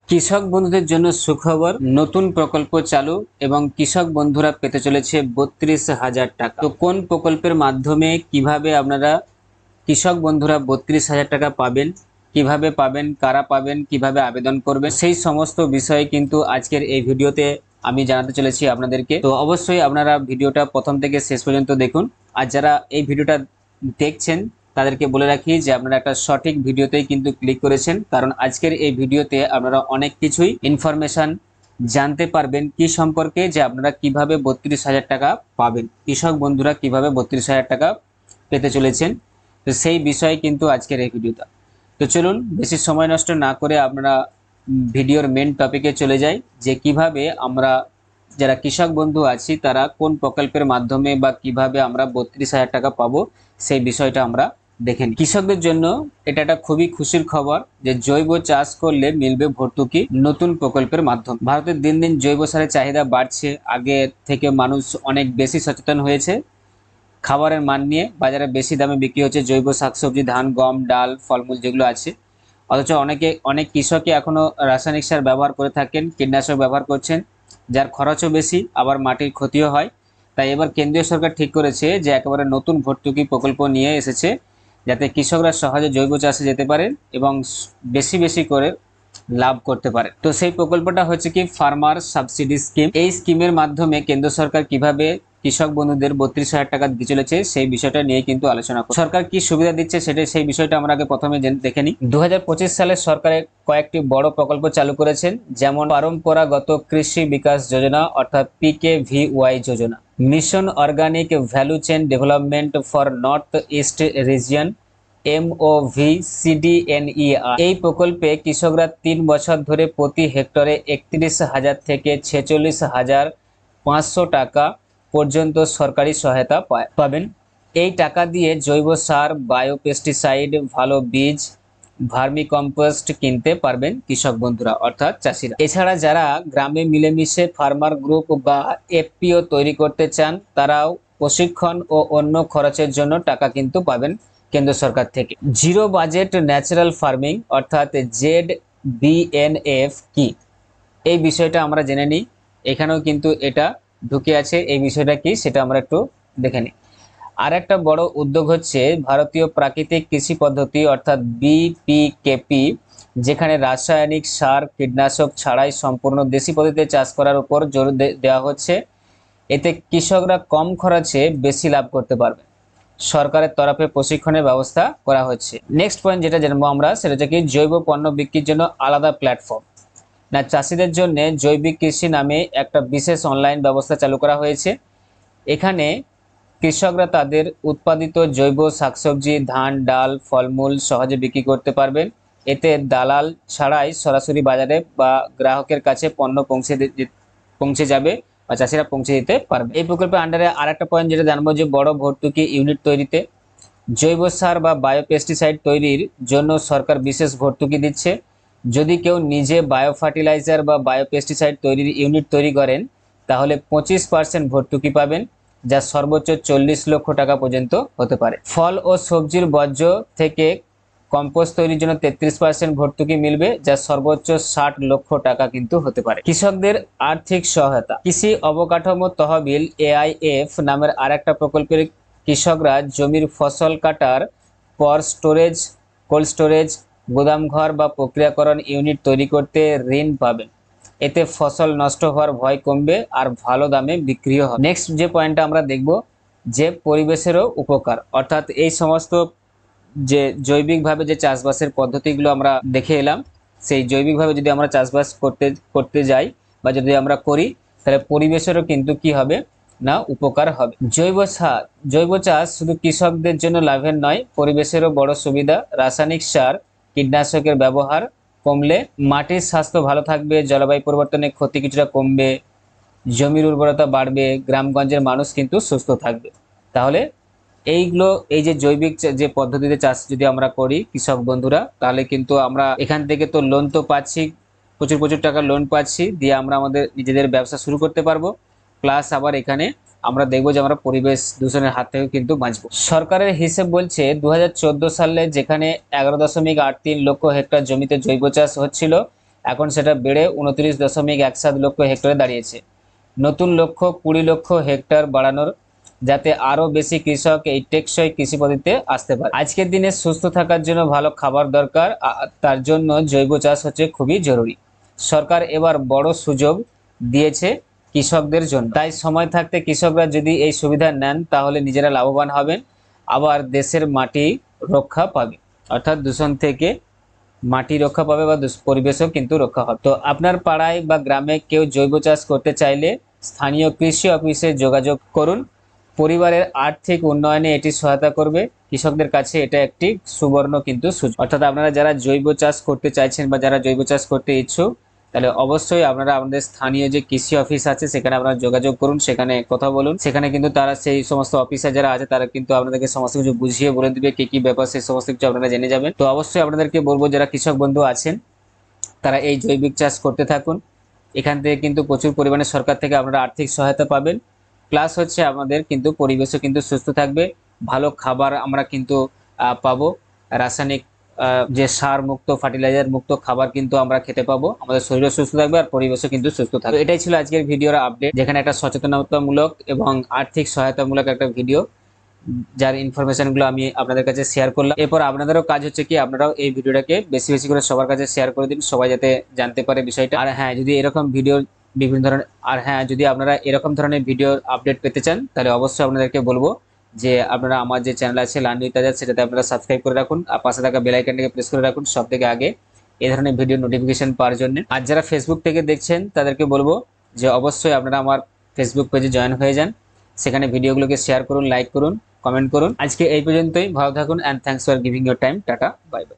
কৃষক বন্ধুদের জন্য সুখবর, নতুন প্রকল্প চালু এবং কৃষক বন্ধুরা পেতে চলেছে 32,000 টাকা। তো কোন প্রকল্পের মাধ্যমে কিভাবে আপনারা কৃষক বন্ধুরা 32,000 টাকা পাবেন, কিভাবে পাবেন, কারা পাবেন, কিভাবে আবেদন করবেন, সেই সমস্ত বিষয়ে কিন্তু আজকের এই ভিডিওতে আমি জানাতে চলেছি আপনাদেরকে। তো অবশ্যই আপনারা ভিডিওটা প্রথম থেকে শেষ পর্যন্ত দেখুন। আর যারা এই ভিডিওটা দেখছেন তাদেরকে বলে রাখি যে আপনারা একটা সঠিক ভিডিওতেই কিন্তু ক্লিক করেছেন, কারণ আজকের এই ভিডিওতে আপনারা অনেক কিছুই ইনফরমেশন জানতে পারবেন কি সম্পর্কে, যে আপনারা কিভাবে 32,000 টাকা পাবেন, কৃষক বন্ধুরা কিভাবে 32,000 টাকা পেতে চলেছেন। তো সেই বিষয়ে কিন্তু আজকের এই ভিডিওটা। তো চলুন বেশি সময় নষ্ট না করে আপনারা ভিডিওর মেন টপিকে চলে যাই, যে কিভাবে আমরা যারা কৃষক বন্ধু আছি তারা কোন প্রকল্পের মাধ্যমে বা কিভাবে আমরা 32,000 টাকা পাবো, সেই বিষয়টা আমরা দেখে নিই। কৃষকদের জন্য এটা একটা খুবই খুশির খবর যে জৈব চাষ করলে মিলবে ভর্তুকি নতুন প্রকল্পের মাধ্যমে। ভারতের দিন দিন জৈব সারের চাহিদা বাড়ছে। আগে থেকে মানুষ অনেক বেশি সচেতন হয়েছে। খাবারের মান নিয়ে বাজারে বেশি দামে বিক্রি হচ্ছে জৈব শাকসবজি, ধান, গম, ডাল, ফলমূল যেগুলো আছে। অথচ অনেক কৃষকই এখনো রাসায়নিক সার ব্যবহার করে থাকেন, কীটনাশক ব্যবহার করছেন, যার খরচও বেশি, আবার মাটির ক্ষতিও হয়। তাই এবার কেন্দ্রীয় সরকার ঠিক করেছে যে একেবারে নতুন ভর্তুকি প্রকল্প নিয়ে এসেছে, যাতে কৃষকরা সহজে জৈব চাষে যেতে পারেন এবং বেশি বেশি করে লাভ করতে পারে। তো সেই প্রকল্পটা হচ্ছে কি ফার্মার সাবসিডি স্কিম। এই স্কিমের মাধ্যমে কেন্দ্র সরকার কিভাবে কৃষক বন্ধুদের 32,000 টাকা দিতে চলেছে সেই বিষয়টা নিয়ে কিন্তু আলোচনা করব। সরকার কি সুবিধা দিচ্ছে সেই বিষয়টা আমরা আগে প্রথমে দেখে নিই। 2025 সালে সরকারের কয়েকটি বড় প্রকল্প চালু করেছেন, যেমন পরম্পরাগত কৃষি বিকাশ যোজনা অর্থাৎ PKVY Yojana, mission organic value chain development for north east region MOVCDNER। এই প্রকল্পে কৃষকরা 3 বছর ধরে প্রতি হেক্টরে 31,000 থেকে 46,500 টাকা পর্যন্ত সরকারি সহায়তা পাবেন। এই টাকা দিয়ে জৈব সার, বায়োপেস্টিসাইড, ভালো বীজ, ভার্মি কম্পোস্ট কিনতে পারবেন কৃষক বন্ধুরা অর্থাৎ চাষিরা। এছাড়া যারা গ্রামে মিলেমিশে ফার্মার গ্রুপ বা FPO তৈরি করতে চান, তারাও প্রশিক্ষণ ও অন্য খরচের জন্য টাকা কিন্তু পাবেন কেন্দ্র সরকার থেকে। জিরো বাজেট ন্যাচারাল ফার্মিং অর্থাৎ ZBNF কি, এই বিষয়টা আমরা জেনে নিই। এখানেও কিন্তু এটা ঢুকে আছে, এই বিষয়টা কি সেটা আমরা একটু দেখে নিই। আর একটা বড় উদ্যোগ হচ্ছে ভারতীয় প্রাকৃতিক কৃষি পদ্ধতি অর্থাৎ BPKP, যেখানে রাসায়নিক সার, কীটনাশক ছাড়াই সম্পূর্ণ দেশি পদ্ধতিতে চাষ করার উপর জোর দেওয়া হচ্ছে। এতে কৃষকরা কম খরচে বেশি লাভ করতে পারবে। সরকারের তরফে প্রশিক্ষণের ব্যবস্থা করা হচ্ছে। নেক্সট পয়েন্ট যেটা জানবো আমরা সেটা হচ্ছে কি জৈব পণ্য বিক্রির জন্য আলাদা প্ল্যাটফর্ম। না, চাষিদের জন্য জৈবিক কৃষি নামে একটা বিশেষ অনলাইন ব্যবস্থা চালু করা হয়েছে। এখানে কৃষকরা তাদের উৎপাদিত জৈব শাকসবজি, ধান, ডাল, ফলমূল সহজে বিক্রি করতে পারবেন। এতে দালাল ছাড়াই সরাসরি বাজারে বা গ্রাহকের কাছে পণ্য পৌঁছে যাবে বা চাষিরা পৌঁছে দিতে পারবে। এই প্রকল্পের আন্ডারে আরেকটা পয়েন্ট যেটা জানবো, যে বড় ভর্তুকি ইউনিট তৈরিতে। জৈব সার বা বায়োপেস্টিসাইড তৈরির জন্য সরকার বিশেষ ভর্তুকি দিচ্ছে। যদি কেউ নিজে বায়ো ফার্টিলাইজার বা বায়োপেস্টিসাইড তৈরির ইউনিট তৈরি করেন, তাহলে 25% ভর্তুকি পাবেন, যা সর্বোচ্চ 40 লক্ষ টাকা পর্যন্ত হতে পারে। ফল ও সবজির বর্জ্য থেকে কম্পোস্ট তৈরির জন্য 33% ভর্তুকি মিলবে, যা সর্বোচ্চ 60 লক্ষ টাকা কিন্তু হতে পারে। কৃষকদের আর্থিক সহায়তা। কৃষি অবকাঠামো তহবিল AIF নামের আরেকটা প্রকল্পের কৃষকরা জমির ফসল কাটার পর কোল্ড স্টোরেজ, গুদামঘর বা প্রক্রিয়াকরণ ইউনিট তৈরি করতে ঋণ পাবেন। এতে ফসল নষ্ট হওয়ার ভয় কমবে আর ভালো দামে বিক্রিও হবে। নেক্সট যে পয়েন্টটা আমরা দেখব, যে পরিবেশেরও উপকার, অর্থাৎ এই সমস্ত যে জৈবিকভাবে যে চাষবাসের পদ্ধতিগুলো আমরা দেখে এলাম, সেই জৈবিকভাবে যদি আমরা চাষবাস করতে যাই বা যদি আমরা করি, তাহলে পরিবেশেরও কিন্তু কি হবে না উপকার হবে। জৈব চাষ শুধু কৃষকদের জন্য লাভের নয়, পরিবেশেরও বড় সুবিধা। রাসায়নিক সার, কীটনাশকের ব্যবহার কমলে মাটির স্বাস্থ্য ভালো থাকবে, জলবায়ু পরিবর্তনের ক্ষতি কিছুটা কমবে, জমির উর্বরতা বাড়বে, গ্রামগঞ্জের মানুষ কিন্তু সুস্থ থাকবে। তাহলে এই যে জৈবিক যে পদ্ধতিতে চাষ যদি আমরা করি কৃষক বন্ধুরা, তাহলে কিন্তু আমরা এখান থেকে তো লোন তো পাচ্ছি, প্রচুর প্রচুর টাকা লোন পাচ্ছি, দিয়ে আমরা আমাদের নিজেদের ব্যবসা শুরু করতে পারবো। প্লাস আবার এখানে আমরা দেখবো যে আমরা পরিবেশ দূষণের হাত থেকে কিন্তু বাঁচবো। সরকারের হিসেব বলছে 2014 সালে যেখানে 11.83 লক্ষ হেক্টর জমিতে জৈব চাষ হচ্ছিল, এখন সেটা বেড়ে 29.17 লক্ষ হেক্টরে দাঁড়িয়েছে। নতুন লক্ষ্য 20 লক্ষ হেক্টর বাড়ানোর, যাতে আরো বেশি কৃষক এই টেকসই কৃষি পদ্ধতিতে আসতে পারে। আজকের দিনে সুস্থ থাকার জন্য ভালো খাবার দরকার, তার জন্য জৈব চাষ হচ্ছে খুবই জরুরি। সরকার এবার বড় সুযোগ দিয়েছে কৃষকদের জন্য, তাই সময় থাকতে কৃষকরা যদি এই সুবিধা নেন তাহলে নিজেরা লাভবান হবেন, আবার দেশের মাটি রক্ষা পাবে, অর্থাৎ দূষণ থেকে মাটি রক্ষা পাবে বা পরিবেশও কিন্তু রক্ষা হবে। তো আপনার পাড়ায় বা গ্রামে কেউ জৈব চাষ করতে চাইলে স্থানীয় কৃষি অফিসে যোগাযোগ করুন। পরিবারের আর্থিক উন্নয়নে এটি সহায়তা করবে। কৃষকদের কাছে এটা একটি সুবর্ণ কিন্তু সুযোগ। অর্থাৎ আপনারা যারা জৈব চাষ করতে চাইছেন বা যারা জৈব চাষ করতে ইচ্ছুক, তাহলে অবশ্যই আপনারা আমাদের স্থানীয় যে কৃষি অফিস আছে সেখানে আপনারা যোগাযোগ করুন, সেখানে কথা বলুন। সেখানে কিন্তু তারা সেই সমস্ত অফিসার যারা আছে তারা কিন্তু আপনাদেরকে সমস্ত কিছু বুঝিয়ে বলে দিবে কি কি ব্যাপার, সেই সমস্ত কিছু আপনারা জেনে যাবেন। তো অবশ্যই আপনাদেরকে বলবো যারা কৃষক বন্ধু আছেন তারা এই জৈবিক চাষ করতে থাকুন। এখান থেকে কিন্তু প্রচুর পরিমাণে সরকার থেকে আপনারা আর্থিক সহায়তা পাবেন, প্লাস হচ্ছে আমাদের কিন্তু পরিবেশও কিন্তু সুস্থ থাকবে, ভালো খাবার আমরা কিন্তু পাবো, রাসায়নিক যে সার মুক্ত ফার্টিলাইজার মুক্ত খাবার কিন্তু আমরা খেতে পাবো, আমাদের শরীরও সুস্থ থাকবে আর পরিবেশও কিন্তু সুস্থ থাকবে। এটাই ছিল আজকের ভিডিওর আপডেট, যেখানে একটা সচেতনতামূলক এবং আর্থিক সহায়তামূলক একটা ভিডিও, যার ইনফরমেশন গুলো আমি আপনাদের কাছে শেয়ার করলাম। এরপর আপনাদেরও কাজ হচ্ছে কি আপনারাও এই ভিডিওটাকে বেশি বেশি করে সবার কাছে শেয়ার করে দিন, সবাই যাতে জানতে পারে বিষয়টা। আর হ্যাঁ, যদি এরকম ভিডিও বিভিন্ন ধরনের যদি আপনারা এরকম ধরনের ভিডিও আপডেট পেতে চান তাহলে অবশ্যই আপনাদেরকে বলবো যে আপনারা আমার যে চ্যানেল আছে লার্ন উইথ আজাদ, সেটাতে আপনারা সাবস্ক্রাইব করে রাখুন আর পাশে থাকা বেল আইকনটাকে প্রেস করে রাখুন সব থেকে আগে এই ধরনের ভিডিও নোটিফিকেশন পাওয়ার জন্য। আর যারা ফেসবুক থেকে দেখছেন তাদেরকে বলবো যে অবশ্যই আপনারা আমার ফেসবুক পেজে জয়েন হয়ে যান, সেখানে ভিডিওগুলোকে শেয়ার করুন, লাইক করুন, কমেন্ট করুন। আজকে এই পর্যন্তই, ভালো থাকুন, and thanks for giving your time. Tata, bye bye.